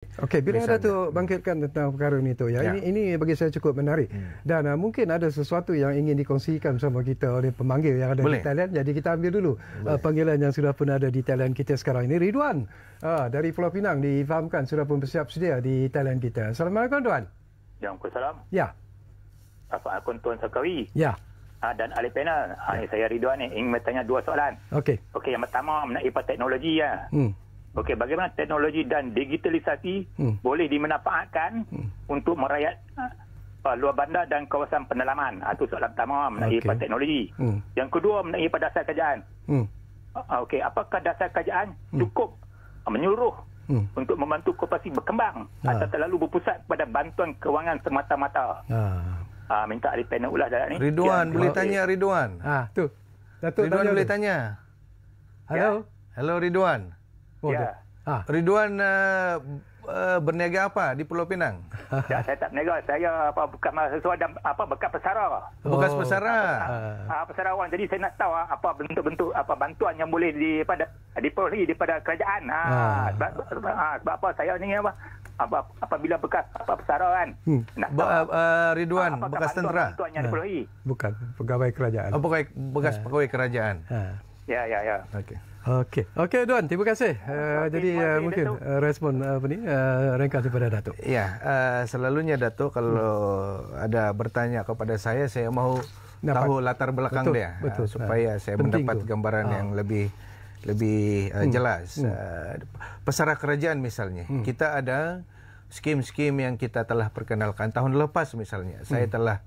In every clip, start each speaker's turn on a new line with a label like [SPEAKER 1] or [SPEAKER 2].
[SPEAKER 1] Okey, bila Datuk bangkitkan tentang perkara ini tu ya, ini bagi saya cukup menarik. Dan mungkin ada sesuatu yang ingin dikongsikan bersama kita oleh pemanggil yang ada di talian. Jadi kita ambil dulu panggilan yang sudah pun ada di talian kita sekarang ini. Ridwan dari Pulau Pinang difahamkan sudah pun bersiap sedia di talian kita. Assalamualaikum Tuan.
[SPEAKER 2] Waalaikumsalam.
[SPEAKER 1] Ya.
[SPEAKER 2] Assalamualaikum Tuan Sarkawi.
[SPEAKER 1] Ya.
[SPEAKER 2] Dan ahli panel. Saya Ridwan ni ingin bertanya dua soalan.
[SPEAKER 1] Okey.
[SPEAKER 2] Okey, yang pertama mengenai teknologi ya. Okey, bagaimana teknologi dan digitalisasi boleh dimanfaatkan untuk merayat luar bandar dan kawasan pendalaman? Itu soalan pertama mengenai teknologi. Yang kedua mengenai dasar kerajaan. Okey, apakah dasar kerajaan cukup menyuruh untuk membantu koperasi berkembang atau terlalu berpusat pada bantuan kewangan semata-mata? Minta ahli panel ulas dalam ni.
[SPEAKER 3] Ridwan, boleh tanya Ridwan?
[SPEAKER 1] Tu. Datuk
[SPEAKER 3] Ridwan boleh tanya.
[SPEAKER 1] Halo.
[SPEAKER 3] Halo Ridwan.
[SPEAKER 2] Ya.
[SPEAKER 3] Ridwan berniaga apa di Pulau Pinang?
[SPEAKER 2] Ya, saya tak berniaga. Saya bukan mahasiswa dan bekas pesara.
[SPEAKER 3] Bekas pesara.
[SPEAKER 2] Pesarawan. Jadi saya nak tahu apa bentuk-bentuk bantuan yang boleh diperolehi daripada kerajaan. Sebab apa saya ni apabila bekas pesara kan.
[SPEAKER 3] Ridwan bekas tentera.
[SPEAKER 2] Bantuan yang diperolehi.
[SPEAKER 1] Bukan pegawai kerajaan.
[SPEAKER 3] Bekas pegawai kerajaan.
[SPEAKER 2] Ya.
[SPEAKER 1] Okey Tuan, terima kasih. Jadi mungkin respon ringkas daripada Datuk.
[SPEAKER 3] Ya, selalunya Datuk kalau ada bertanya kepada saya mau tahu latar belakang dia supaya saya mendapat gambaran yang lebih jelas. Pesara kerajaan misalnya, kita ada skim-skim yang kita telah perkenalkan tahun lepas misalnya. Saya telah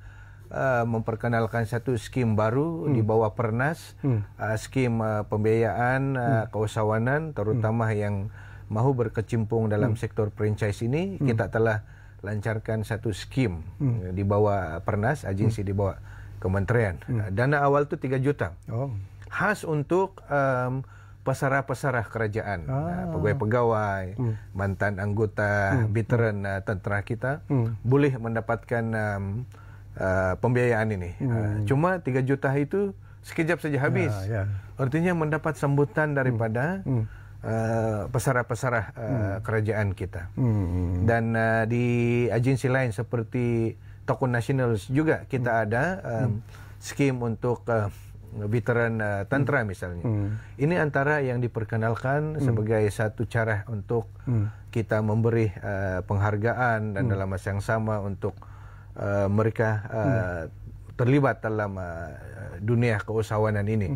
[SPEAKER 3] memperkenalkan satu skim baru di bawah Pernas, skim pembiayaan keusahawanan terutama yang mahu berkecimpung dalam sektor franchise ini. Kita telah lancarkan satu skim di bawah Pernas, agensi di bawah kementerian. Dana awal tu 3 juta. Khas untuk pesara-pesara kerajaan, pegawai-pegawai, mantan anggota, veteran tentera kita boleh mendapatkan pembiayaan ini. Cuma 3 juta itu sekejap saja habis. Artinya mendapat sambutan daripada pesara-pesara kerajaan kita. Dan di agensi lain seperti Tokoh Nasional juga kita ada skim untuk veteran tentera misalnya. Ini antara yang diperkenalkan sebagai satu cara untuk kita memberi penghargaan dan dalam masa yang sama untuk mereka terlibat dalam dunia keusahawanan ini.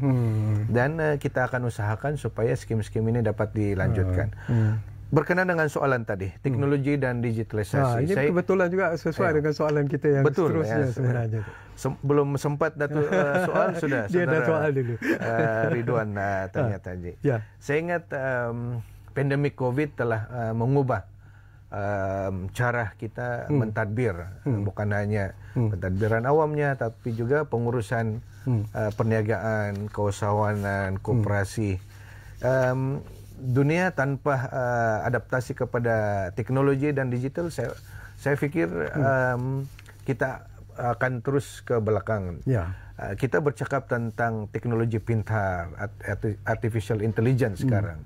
[SPEAKER 3] Dan kita akan usahakan supaya skim-skim ini dapat dilanjutkan. Berkenaan dengan soalan tadi, teknologi dan digitalisasi.
[SPEAKER 1] Ini kebetulan juga sesuai dengan soalan kita yang seterusnya sebenarnya.
[SPEAKER 3] Belum sempat Datuk soal sudah.
[SPEAKER 1] Dia dah soal dulu.
[SPEAKER 3] Ridwan tanya tadi. Saya ingat pandemik COVID telah mengubah cara kita mentadbir, bukan hanya pentadbiran awamnya tapi juga pengurusan perniagaan, keusahawanan, koperasi. Dunia tanpa adaptasi kepada teknologi dan digital, saya fikir kita akan terus ke belakang. Kita bercakap tentang teknologi pintar, artificial intelligence sekarang.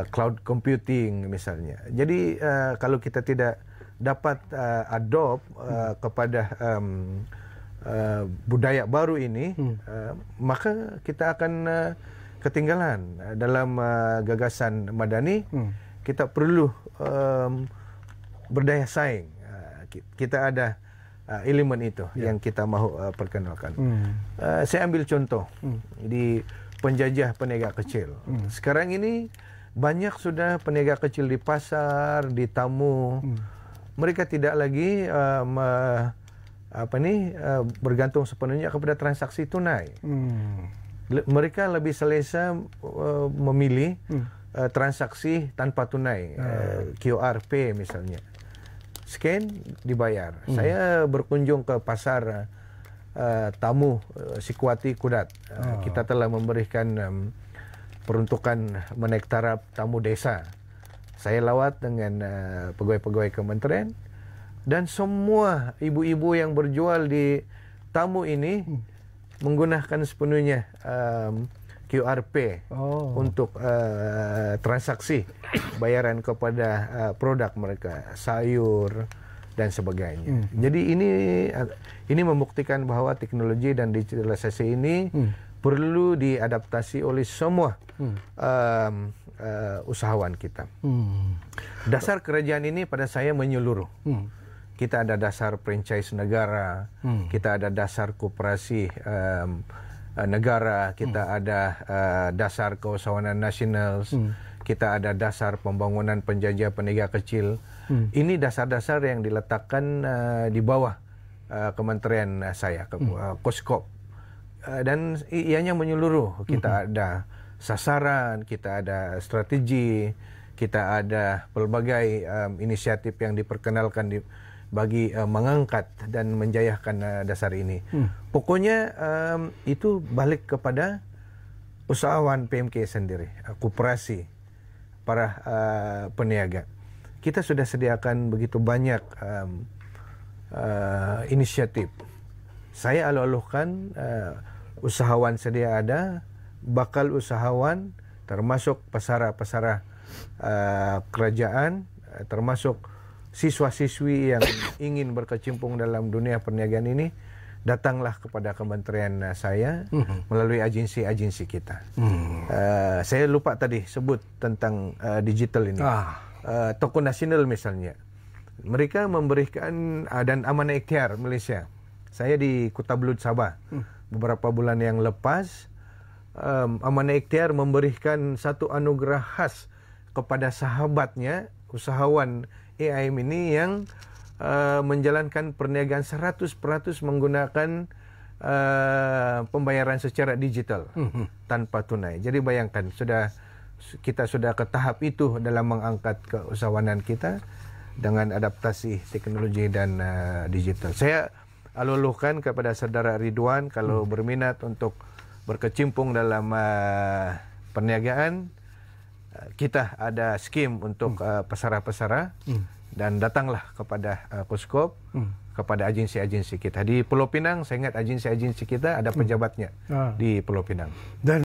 [SPEAKER 3] Cloud computing misalnya. Jadi kalau kita tidak dapat adopt kepada budaya baru ini, maka kita akan ketinggalan dalam gagasan madani. Kita perlu berdaya saing. Kita ada elemen itu yang kita mahu perkenalkan. Saya ambil contoh di penjajah peniaga kecil. Sekarang ini banyak sudah peniaga kecil di pasar, di tamu. Mereka tidak lagi bergantung sepenuhnya kepada transaksi tunai. Mereka lebih selesa memilih transaksi tanpa tunai, QR Pay misalnya. Scan, dibayar. Saya berkunjung ke pasar tamu Sikuati Kudat. Kita telah memberikan peruntukan menaik taraf tamu desa. Saya lawat dengan pegawai-pegawai kementerian dan semua ibu-ibu yang berjual di tamu ini menggunakan sepenuhnya QRP untuk transaksi bayaran kepada produk mereka, sayur dan sebagainya. Jadi ini membuktikan bahwa teknologi dan digitalisasi ini perlu diadaptasi oleh semua usahawan kita. Dasar kerajaan ini pada saya menyeluruh. Kita ada dasar franchise negara, kita ada dasar koperasi negara, kita ada dasar keusahawanan nasional, kita ada dasar pembangunan penjajah peniaga kecil. Ini dasar-dasar yang diletakkan di bawah kementerian saya, Koskop. Dan ianya menyeluruh. Kita ada sasaran, kita ada strategi, kita ada pelbagai inisiatif yang diperkenalkan bagi mengangkat dan menjayakan dasar ini. Pokoknya itu balik kepada usahawan PMK sendiri, koperasi, para peniaga. Kita sudah sediakan begitu banyak inisiatif. Saya alu-alukan usahawan sedia ada, bakal usahawan, termasuk pesara-pesara kerajaan, termasuk siswa-siswi yang ingin berkecimpung dalam dunia perniagaan ini, datanglah kepada kementerian saya melalui agensi-agensi kita. Saya lupa tadi sebut tentang digital ini. Toko nasional misalnya, mereka memberikan dan Amanah Ikhtiar Malaysia. Saya di Kota Belud, Sabah, beberapa bulan yang lepas, Amanah Ikhtiar memberikan satu anugerah khas kepada sahabatnya, usahawan AIM ini yang menjalankan perniagaan 100% menggunakan pembayaran secara digital tanpa tunai. Jadi bayangkan, kita sudah ke tahap itu dalam mengangkat keusahawanan kita dengan adaptasi teknologi dan digital. Saya aluluhkan kepada saudara Ridwan, kalau berminat untuk berkecimpung dalam perniagaan, kita ada skim untuk pesara-pesara, dan datanglah kepada Koskop, kepada agensi-agensi kita. Di Pulau Pinang, saya ingat agensi-agensi kita ada pejabatnya di Pulau Pinang. Dan